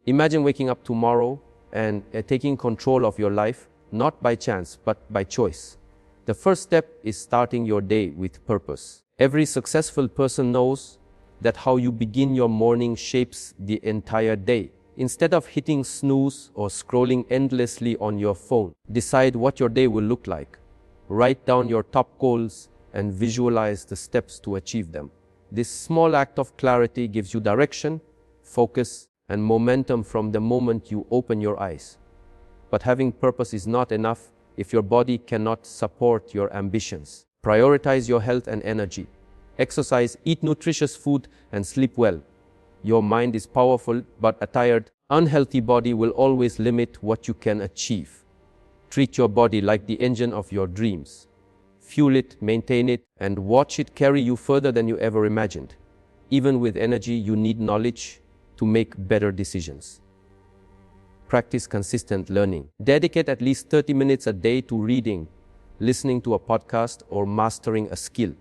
Imagine waking up tomorrow and taking control of your life, not by chance, but by choice. The first step is starting your day with purpose. Every successful person knows that how you begin your morning shapes the entire day. Instead of hitting snooze or scrolling endlessly on your phone, decide what your day will look like. Write down your top goals and visualize the steps to achieve them. This small act of clarity gives you direction, focus, and momentum from the moment you open your eyes. But having purpose is not enough if your body cannot support your ambitions. Prioritize your health and energy. Exercise, eat nutritious food, and sleep well. Your mind is powerful, but a tired, unhealthy body will always limit what you can achieve. Treat your body like the engine of your dreams. Fuel it, maintain it, and watch it carry you further than you ever imagined. Even with energy, you need knowledge to make better decisions. Practice consistent learning. Dedicate at least 30 minutes a day to reading, listening to a podcast, or mastering a skill.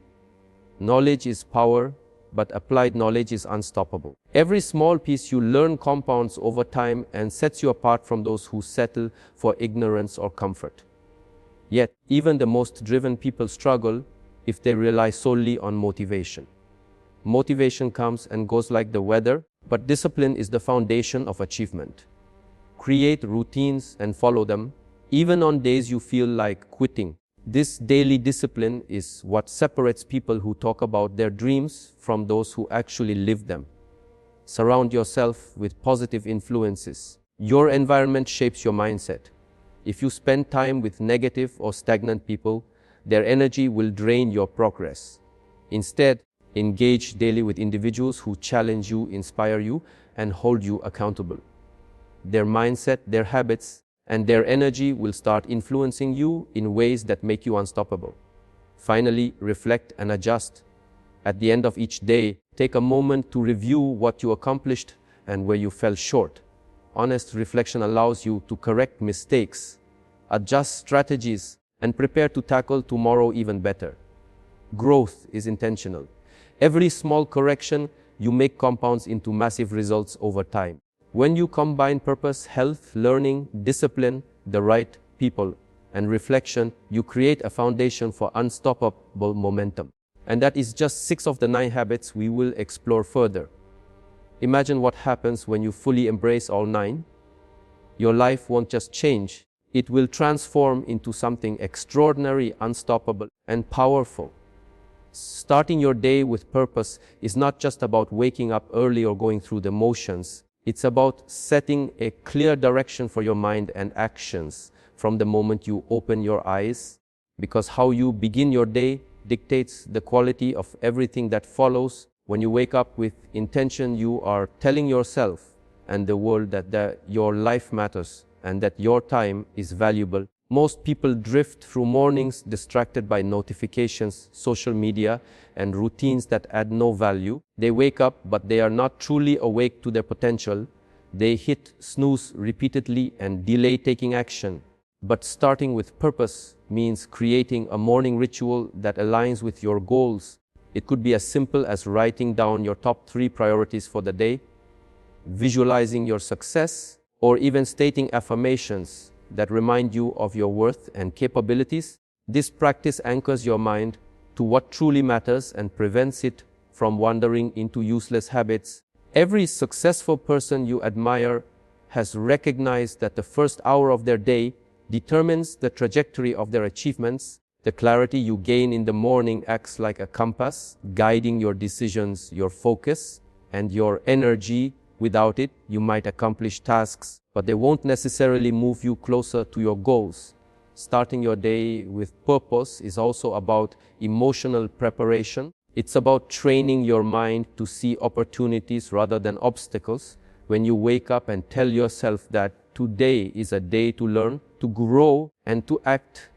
Knowledge is power, but applied knowledge is unstoppable. Every small piece you learn compounds over time and sets you apart from those who settle for ignorance or comfort. Yet, even the most driven people struggle if they rely solely on motivation. Motivation comes and goes like the weather, but discipline is the foundation of achievement. Create routines and follow them, even on days you feel like quitting. This daily discipline is what separates people who talk about their dreams from those who actually live them. Surround yourself with positive influences. Your environment shapes your mindset. If you spend time with negative or stagnant people, their energy will drain your progress. Instead, engage daily with individuals who challenge you, inspire you, and hold you accountable. Their mindset, their habits, and their energy will start influencing you in ways that make you unstoppable. Finally, reflect and adjust. At the end of each day, take a moment to review what you accomplished and where you fell short. Honest reflection allows you to correct mistakes, adjust strategies, and prepare to tackle tomorrow even better. Growth is intentional. Every small correction you make compounds into massive results over time. When you combine purpose, health, learning, discipline, the right people, and reflection, you create a foundation for unstoppable momentum. And that is just 6 of the 9 habits we will explore further. Imagine what happens when you fully embrace all 9. Your life won't just change, it will transform into something extraordinary, unstoppable, and powerful. Starting your day with purpose is not just about waking up early or going through the motions. It's about setting a clear direction for your mind and actions from the moment you open your eyes, because how you begin your day dictates the quality of everything that follows. When you wake up with intention, you are telling yourself and the world that your life matters and that your time is valuable. Most people drift through mornings distracted by notifications, social media, and routines that add no value. They wake up, but they are not truly awake to their potential. They hit snooze repeatedly and delay taking action. But starting with purpose means creating a morning ritual that aligns with your goals. It could be as simple as writing down your top 3 priorities for the day, visualizing your success, or even stating affirmations that remind you of your worth and capabilities. This practice anchors your mind to what truly matters and prevents it from wandering into useless habits. Every successful person you admire has recognized that the first hour of their day determines the trajectory of their achievements. The clarity you gain in the morning acts like a compass, guiding your decisions, your focus, and your energy. Without it, you might accomplish tasks, but they won't necessarily move you closer to your goals. Starting your day with purpose is also about emotional preparation. It's about training your mind to see opportunities rather than obstacles. When you wake up and tell yourself that today is a day to learn, to grow, and to act,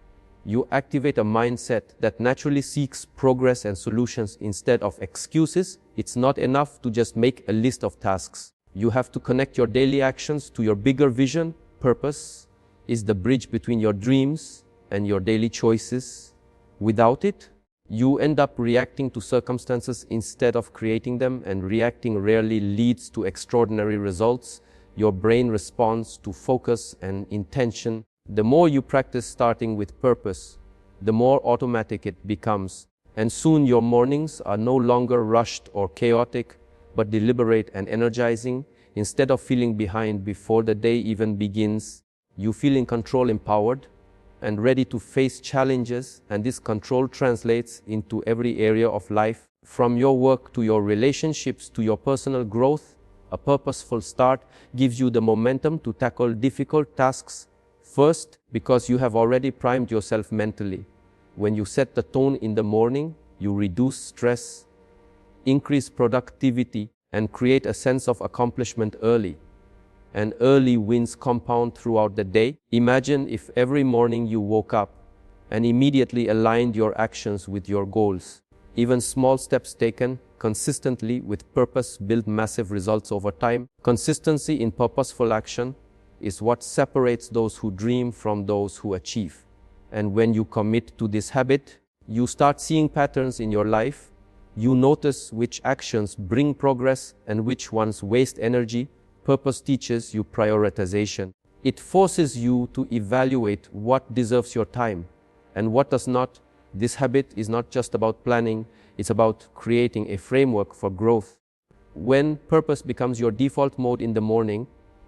you activate a mindset that naturally seeks progress and solutions instead of excuses. It's not enough to just make a list of tasks. You have to connect your daily actions to your bigger vision. Purpose is the bridge between your dreams and your daily choices. Without it, you end up reacting to circumstances instead of creating them, and reacting rarely leads to extraordinary results. your brain responds to focus and intention. The more you practice starting with purpose, the more automatic it becomes. And soon your mornings are no longer rushed or chaotic, but deliberate and energizing. Instead of feeling behind before the day even begins, you feel in control, empowered, and ready to face challenges. And this control translates into every area of life, from your work to your relationships to your personal growth. A purposeful start gives you the momentum to tackle difficult tasks. First, because you have already primed yourself mentally. When you set the tone in the morning, you reduce stress, increase productivity, and create a sense of accomplishment early. And early wins compound throughout the day. Imagine if every morning you woke up and immediately aligned your actions with your goals. Even small steps taken consistently with purpose build massive results over time. Consistency in purposeful action is what separates those who dream from those who achieve. And when you commit to this habit, you start seeing patterns in your life. You notice which actions bring progress and which ones waste energy. Purpose teaches you prioritization. It forces you to evaluate what deserves your time and what does not. This habit is not just about planning, it's about creating a framework for growth. When purpose becomes your default mode in the morning,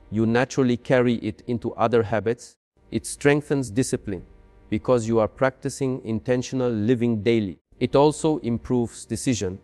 you naturally carry it into other habits. It strengthens discipline because you are practicing intentional living daily. It also improves decision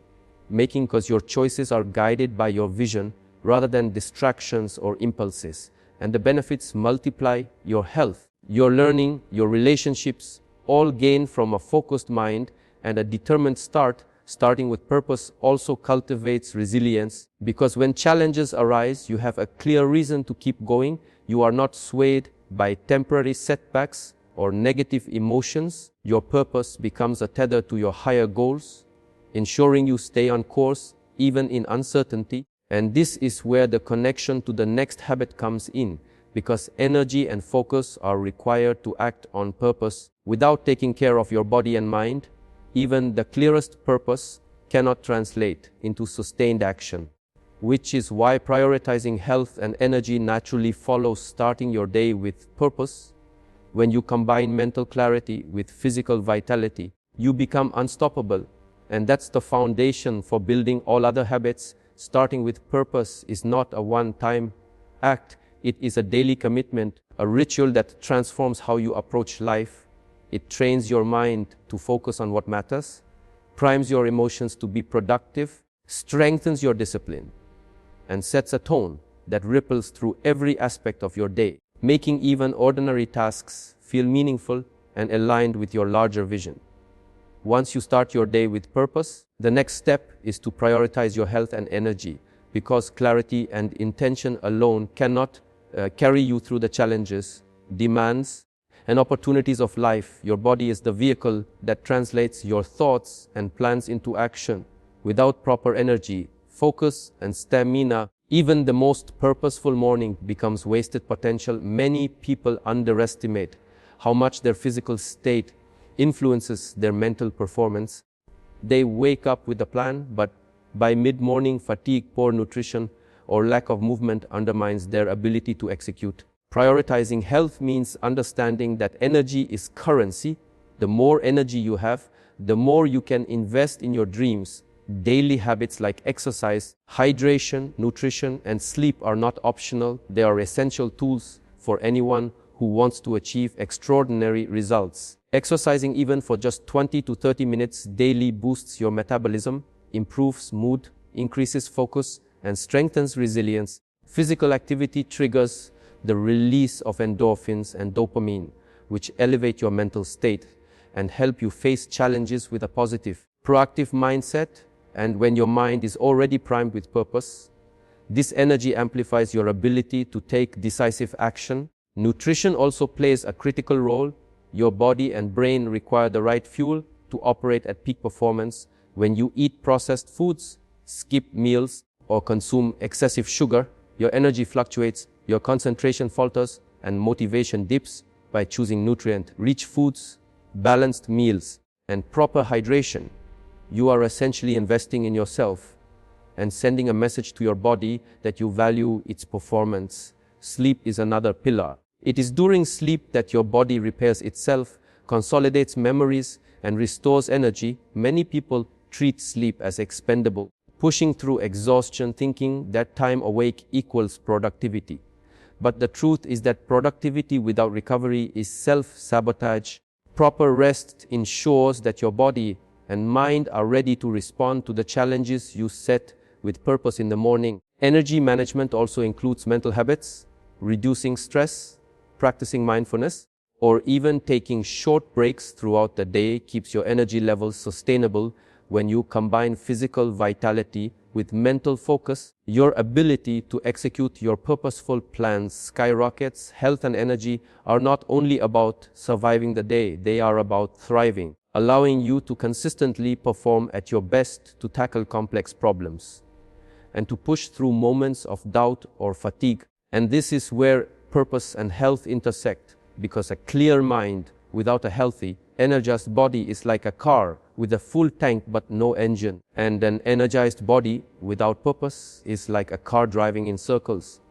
making because your choices are guided by your vision rather than distractions or impulses. And the benefits multiply. Your health, your learning, your relationships all gain from a focused mind, and a determined start. Starting with purpose also cultivates resilience, because when challenges arise, you have a clear reason to keep going. You are not swayed by temporary setbacks or negative emotions. Your purpose becomes a tether to your higher goals, ensuring you stay on course even in uncertainty. And this is where the connection to the next habit comes in, because energy and focus are required to act on purpose. Without taking care of your body and mind, even the clearest purpose cannot translate into sustained action, which is why prioritizing health and energy naturally follows starting your day with purpose. When you combine mental clarity with physical vitality, you become unstoppable, and that's the foundation for building all other habits. Starting with purpose is not a one-time act, it is a daily commitment, a ritual that transforms how you approach life. It trains your mind to focus on what matters, primes your emotions to be productive, strengthens your discipline, and sets a tone that ripples through every aspect of your day, making even ordinary tasks feel meaningful and aligned with your larger vision. Once you start your day with purpose, the next step is to prioritize your health and energy, because clarity and intention alone cannot carry you through the challenges, demands, and opportunities of life. Your body is the vehicle that translates your thoughts and plans into action. Without proper energy, focus, and stamina, even the most purposeful morning becomes wasted potential. Many people underestimate how much their physical state influences their mental performance. They wake up with a plan, but by mid-morning, fatigue, poor nutrition, or lack of movement undermines their ability to execute. Prioritizing health means understanding that energy is currency. The more energy you have, the more you can invest in your dreams. Daily habits like exercise, hydration, nutrition, and sleep are not optional. They are essential tools for anyone who wants to achieve extraordinary results. Exercising even for just 20 to 30 minutes daily boosts your metabolism, improves mood, increases focus, and strengthens resilience. Physical activity triggers the release of endorphins and dopamine, which elevate your mental state and help you face challenges with a positive, proactive mindset. And when your mind is already primed with purpose, this energy amplifies your ability to take decisive action. Nutrition also plays a critical role. Your body and brain require the right fuel to operate at peak performance. When you eat processed foods, skip meals, or consume excessive sugar, your energy fluctuates, your concentration falters, and motivation dips. By choosing nutrient-rich foods, balanced meals, and proper hydration, you are essentially investing in yourself and sending a message to your body that you value its performance. sleep is another pillar. It is during sleep that your body repairs itself, consolidates memories, and restores energy. Many people treat sleep as expendable, pushing through exhaustion, thinking that time awake equals productivity. But the truth is that productivity without recovery is self-sabotage. Proper rest ensures that your body and mind are ready to respond to the challenges you set with purpose in the morning. Energy management also includes mental habits, reducing stress, practicing mindfulness, or even taking short breaks throughout the day keeps your energy levels sustainable. When you combine physical vitality with mental focus, your ability to execute your purposeful plans skyrockets. Health and energy are not only about surviving the day, they are about thriving, allowing you to consistently perform at your best, to tackle complex problems, and to push through moments of doubt or fatigue. And this is where purpose and health intersect, because a clear mind without a healthy, energized body is like a car with a full tank but no engine. And an energized body without purpose is like a car driving in circles.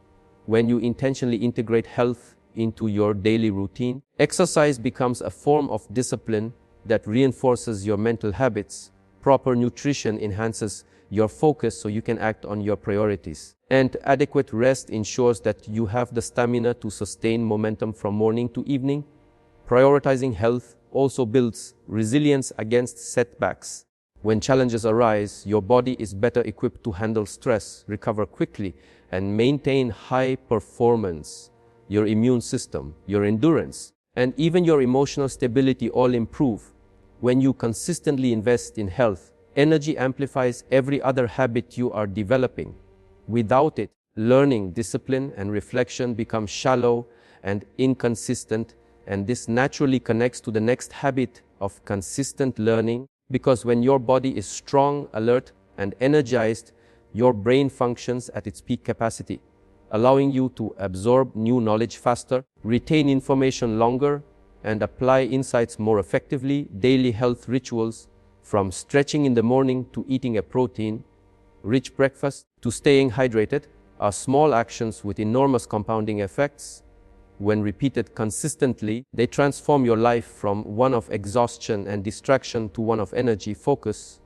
When you intentionally integrate health into your daily routine, exercise becomes a form of discipline that reinforces your mental habits. Proper nutrition enhances your focus so you can act on your priorities. And adequate rest ensures that you have the stamina to sustain momentum from morning to evening. Prioritizing health also builds resilience against setbacks. When challenges arise, your body is better equipped to handle stress, recover quickly, and maintain high performance. Your immune system, your endurance, and even your emotional stability all improve. When you consistently invest in health, energy amplifies every other habit you are developing. Without it, learning, discipline, and reflection become shallow and inconsistent, and this naturally connects to the next habit of consistent learning, because when your body is strong, alert, and energized, your brain functions at its peak capacity, allowing you to absorb new knowledge faster, retain information longer, and apply insights more effectively. Daily health rituals, from stretching in the morning to eating a protein-rich breakfast to staying hydrated, are small actions with enormous compounding effects. When repeated consistently, they transform your life from one of exhaustion and distraction to one of energy, focus,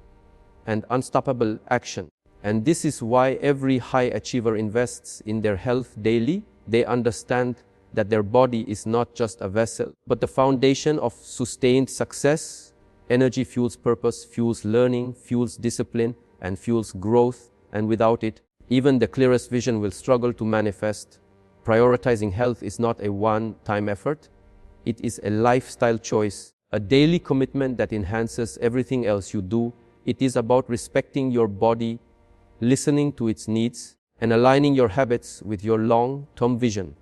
and unstoppable action. And this is why every high achiever invests in their health daily. They understand that their body is not just a vessel, but the foundation of sustained success. Energy fuels purpose, fuels learning, fuels discipline, and fuels growth. And without it, even the clearest vision will struggle to manifest. Prioritizing health is not a one-time effort. It is a lifestyle choice, a daily commitment that enhances everything else you do. It is about respecting your body, listening to its needs, and aligning your habits with your long-term vision.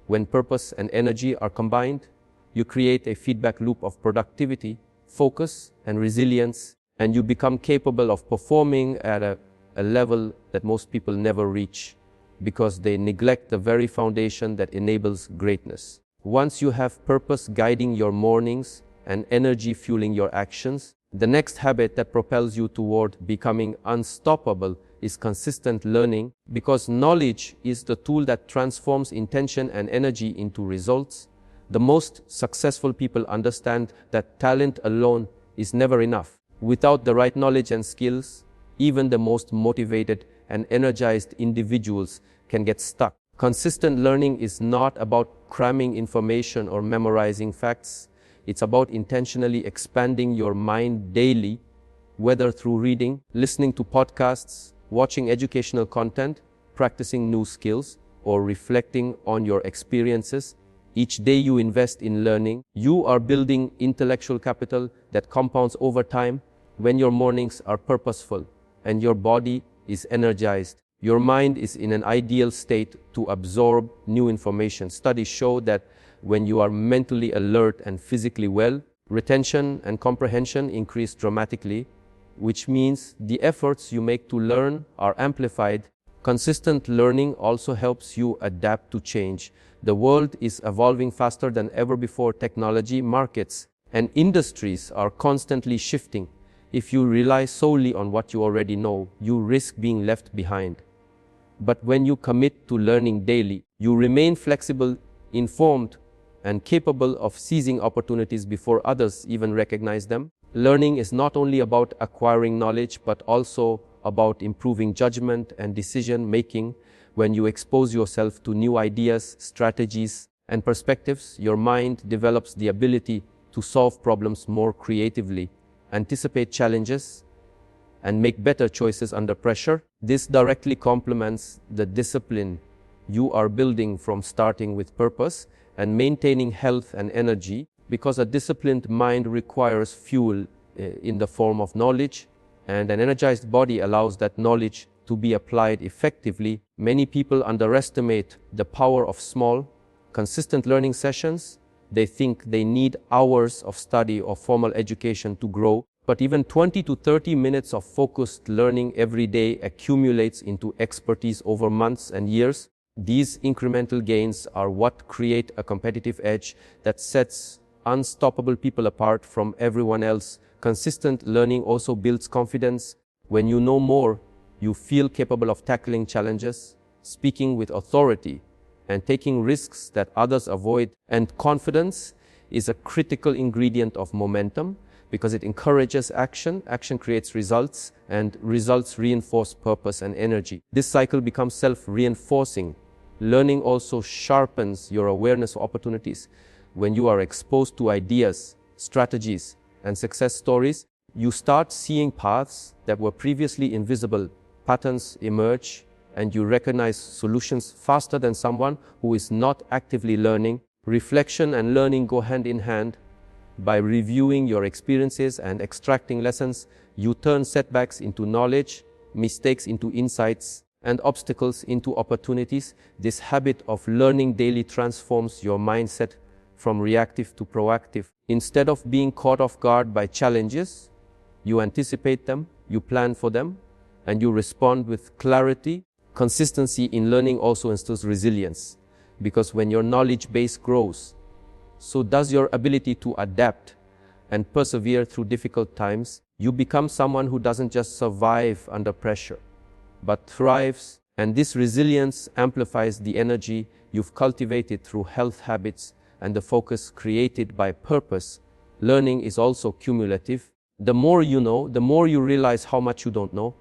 When purpose and energy are combined, you create a feedback loop of productivity, focus, and resilience, and you become capable of performing at a level that most people never reach, because they neglect the very foundation that enables greatness. Once you have purpose guiding your mornings and energy fueling your actions, the next habit that propels you toward becoming unstoppable is consistent learning, because knowledge is the tool that transforms intention and energy into results. The most successful people understand that talent alone is never enough. Without the right knowledge and skills, even the most motivated and energized individuals can get stuck. Consistent learning is not about cramming information or memorizing facts. It's about intentionally expanding your mind daily, whether through reading, listening to podcasts, watching educational content, practicing new skills, or reflecting on your experiences. Each day you invest in learning, you are building intellectual capital that compounds over time. When your mornings are purposeful and your body is energized, your mind is in an ideal state to absorb new information. Studies show that when you are mentally alert and physically well, retention and comprehension increase dramatically, which means the efforts you make to learn are amplified. Consistent learning also helps you adapt to change. The world is evolving faster than ever before. Technology, markets, and industries are constantly shifting. If you rely solely on what you already know, you risk being left behind. But when you commit to learning daily, you remain flexible, informed, and capable of seizing opportunities before others even recognize them. Learning is not only about acquiring knowledge, but also about improving judgment and decision making. When you expose yourself to new ideas, strategies, and perspectives, your mind develops the ability to solve problems more creatively, anticipate challenges, and make better choices under pressure. This directly complements the discipline you are building from starting with purpose and maintaining health and energy, because a disciplined mind requires fuel in the form of knowledge, and an energized body allows that knowledge to be applied effectively. Many people underestimate the power of small, consistent learning sessions. They think they need hours of study or formal education to grow, but even 20 to 30 minutes of focused learning every day accumulates into expertise over months and years. These incremental gains are what create a competitive edge that sets unstoppable people apart from everyone else. Consistent learning also builds confidence. When you know more, you feel capable of tackling challenges, speaking with authority, and taking risks that others avoid. And confidence is a critical ingredient of momentum, because it encourages action. Action creates results, and results reinforce purpose and energy. This cycle becomes self-reinforcing. Learning also sharpens your awareness of opportunities. When you are exposed to ideas, strategies, and success stories, you start seeing paths that were previously invisible. Patterns emerge, and you recognize solutions faster than someone who is not actively learning. Reflection and learning go hand in hand. By reviewing your experiences and extracting lessons, you turn setbacks into knowledge, mistakes into insights, and obstacles into opportunities. This habit of learning daily transforms your mindset from reactive to proactive. Instead of being caught off guard by challenges, you anticipate them, you plan for them, and you respond with clarity. Consistency in learning also instills resilience, because when your knowledge base grows, so does your ability to adapt and persevere through difficult times. You become someone who doesn't just survive under pressure, but thrives. And this resilience amplifies the energy you've cultivated through health habits and the focus created by purpose. Learning is also cumulative. The more you know, the more you realize how much you don't know.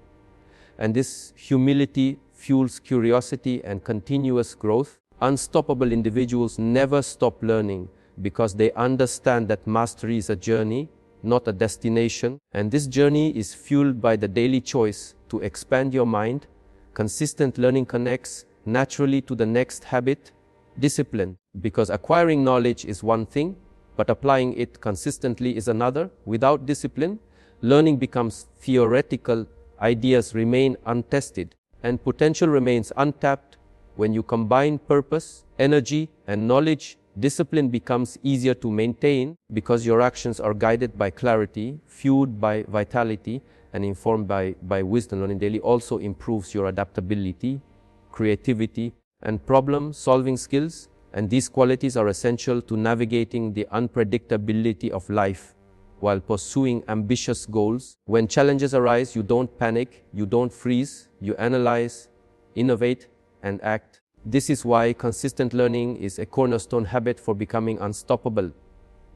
And this humility fuels curiosity and continuous growth. Unstoppable individuals never stop learning, because they understand that mastery is a journey, not a destination. And this journey is fueled by the daily choice to expand your mind. Consistent learning connects naturally to the next habit, discipline, because acquiring knowledge is one thing, but applying it consistently is another. Without discipline, learning becomes theoretical, ideas remain untested, and potential remains untapped. When you combine purpose, energy, and knowledge, discipline becomes easier to maintain, because your actions are guided by clarity, fueled by vitality, and informed by wisdom. Learning daily also improves your adaptability, creativity, and problem-solving skills, and these qualities are essential to navigating the unpredictability of life while pursuing ambitious goals. When challenges arise, you don't panic, you don't freeze, you analyze, innovate, and act. This is why consistent learning is a cornerstone habit for becoming unstoppable.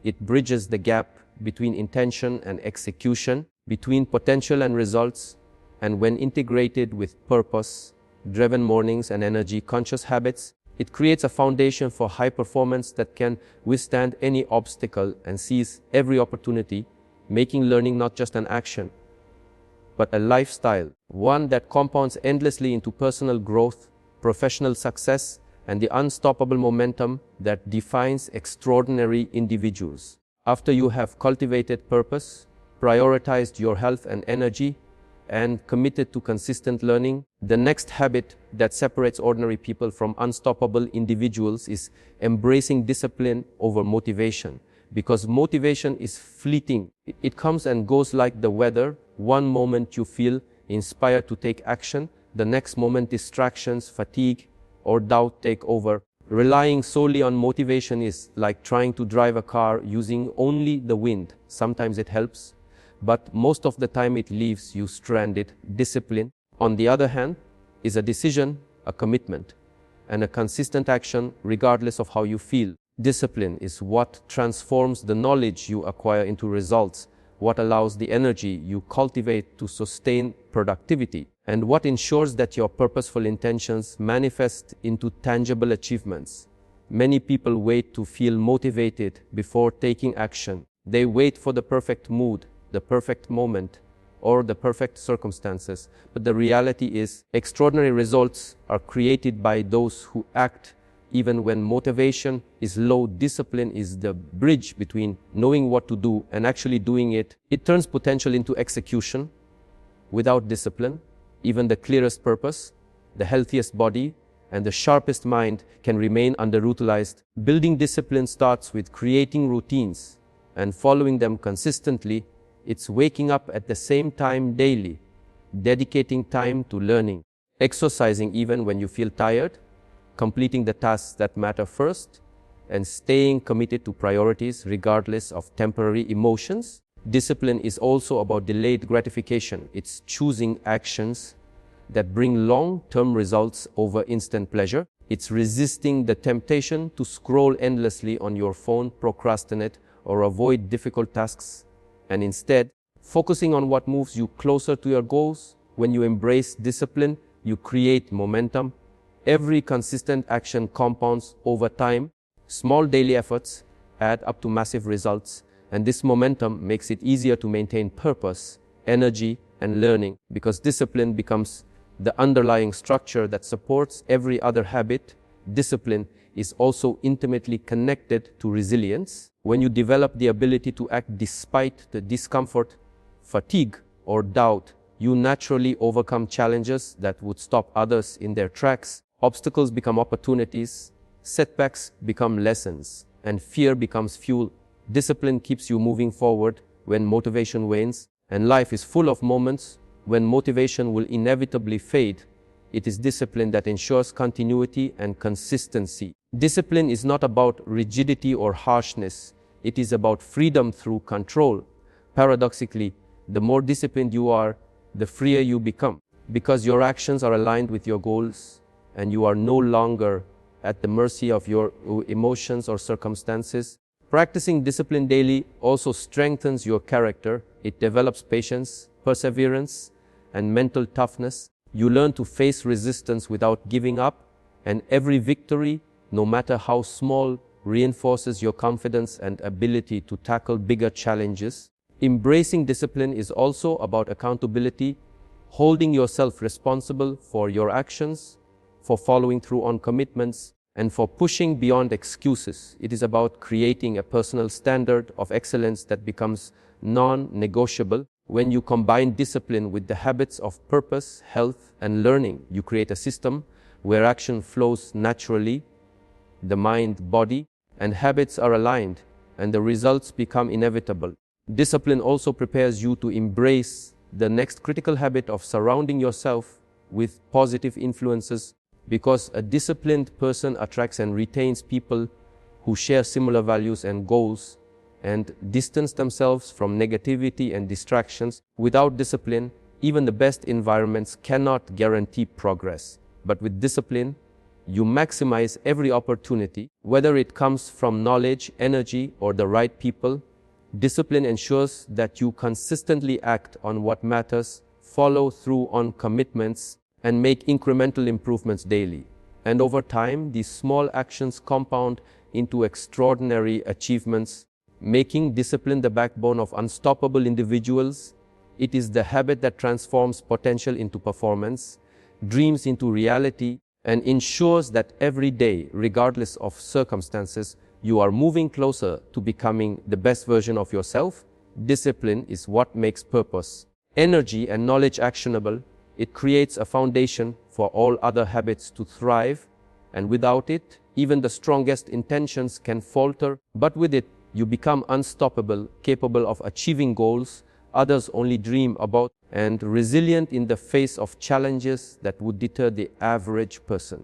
It bridges the gap between intention and execution, between potential and results, and when integrated with purpose-driven mornings and energy-conscious habits, it creates a foundation for high performance that can withstand any obstacle and seize every opportunity, making learning not just an action, but a lifestyle, one that compounds endlessly into personal growth, professional success, and the unstoppable momentum that defines extraordinary individuals. After you have cultivated purpose, prioritized your health and energy, and committed to consistent learning, the next habit that separates ordinary people from unstoppable individuals is embracing discipline over motivation. Because motivation is fleeting. It comes and goes like the weather. One moment you feel inspired to take action, the next moment distractions, fatigue, or doubt take over. Relying solely on motivation is like trying to drive a car using only the wind. Sometimes it helps, but most of the time it leaves you stranded. Discipline, on the other hand, is a decision a commitment, and a consistent action regardless of how you feel. Discipline is what transforms the knowledge you acquire into results, what allows the energy you cultivate to sustain productivity, and what ensures that your purposeful intentions manifest into tangible achievements. Many people wait to feel motivated before taking action. They wait for the perfect mood, the perfect moment, or the perfect circumstances. But the reality is, extraordinary results are created by those who act even when motivation is low. Discipline is the bridge between knowing what to do and actually doing it. It turns potential into execution. Without discipline, even the clearest purpose, the healthiest body, and the sharpest mind can remain underutilized. Building discipline starts with creating routines and following them consistently. It's waking up at the same time daily, dedicating time to learning, exercising even when you feel tired, completing the tasks that matter first, and staying committed to priorities regardless of temporary emotions. Discipline is also about delayed gratification. It's choosing actions that bring long-term results over instant pleasure. It's resisting the temptation to scroll endlessly on your phone, procrastinate, or avoid difficult tasks, and instead focusing on what moves you closer to your goals. When you embrace discipline, you create momentum. Every consistent action compounds over time. Small daily efforts add up to massive results, and this momentum makes it easier to maintain purpose, energy, and learning, because discipline becomes the underlying structure that supports every other habit. Discipline is also intimately connected to resilience. When you develop the ability to act despite the discomfort, fatigue, or doubt, you naturally overcome challenges that would stop others in their tracks. Obstacles become opportunities, setbacks become lessons, and fear becomes fuel. Discipline keeps you moving forward when motivation wanes, and life is full of moments when motivation will inevitably fade. It is discipline that ensures continuity and consistency. Discipline is not about rigidity or harshness. It is about freedom through control. Paradoxically, the more disciplined you are, the freer you become, because your actions are aligned with your goals, and you are no longer at the mercy of your emotions or circumstances. Practicing discipline daily also strengthens your character. It develops patience, perseverance, and mental toughness. You learn to face resistance without giving up, and every victory, no matter how small, reinforces your confidence and ability to tackle bigger challenges. Embracing discipline is also about accountability, holding yourself responsible for your actions, for following through on commitments, and for pushing beyond excuses. It is about creating a personal standard of excellence that becomes non-negotiable. When you combine discipline with the habits of purpose, health, and learning, you create a system where action flows naturally, the mind, body, and habits are aligned, and the results become inevitable. Discipline also prepares you to embrace the next critical habit of surrounding yourself with positive influences, because a disciplined person attracts and retains people who share similar values and goals, and distance themselves from negativity and distractions. Without discipline, even the best environments cannot guarantee progress. But with discipline, you maximize every opportunity, whether it comes from knowledge, energy, or the right people. Discipline ensures that you consistently act on what matters, follow through on commitments, and make incremental improvements daily. And over time, these small actions compound into extraordinary achievements, making discipline the backbone of unstoppable individuals. It is the habit that transforms potential into performance, dreams into reality, and ensures that every day, regardless of circumstances, you are moving closer to becoming the best version of yourself. Discipline is what makes purpose, energy, and knowledge actionable. It creates a foundation for all other habits to thrive, and without it, even the strongest intentions can falter. But with it, you become unstoppable, capable of achieving goals others only dream about, and resilient in the face of challenges that would deter the average person.